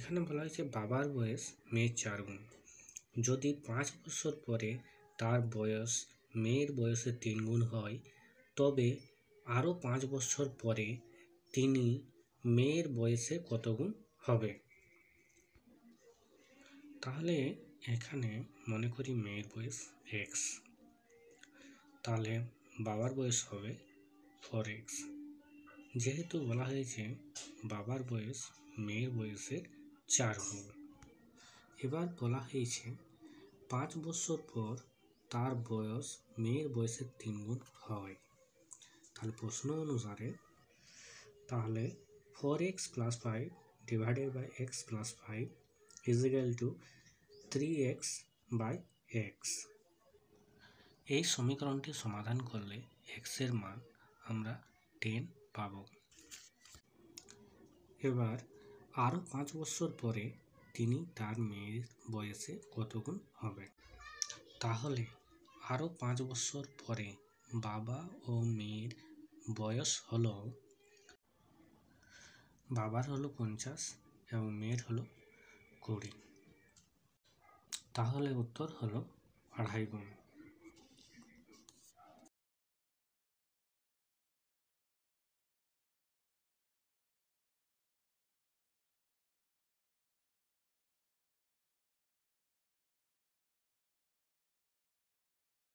এখানে বলা হয়েছে বাবার বয়স মেয়ের 4 গুণ। যদি 5 বছর পরে তার বয়স মেয়ের বয়সে 3 গুণ হয়, তবে আরও 5 বছর পরে তিনি মেয়ের বয়সে কত গুণ হবে? তাহলে এখানে মনে করি মেয়ের বয়স x, তাহলে বাবার বয়স হবে 4x। যেহেতু বলা হয়েছে বাবার বয়স মেয়ের বয়সের 4 গুণ, এবার বলা হয়েছে 5 বছর পর তার বয়স মেয়ের বয়সের 3 গুণ হয়। তাহলে প্রশ্ন অনুসারে তাহলে 4x + 5 divided by x + 5 is equal to 3x by x। এই সমীকরণটি সমাধান করলে x এর মান আমরা 10 পাব। এবার আরও 5 বছর পরে তিনি তার মেয়ের বয়সে কত গুণ হবে? তাহলে আরও 5 বছর পরে বাবা ও মেয়ের বয়স হলো, বাবার হলো 50 এবং মেয়ের হলো 20। তাহলে উত্তর হলো 2.5 গুণ।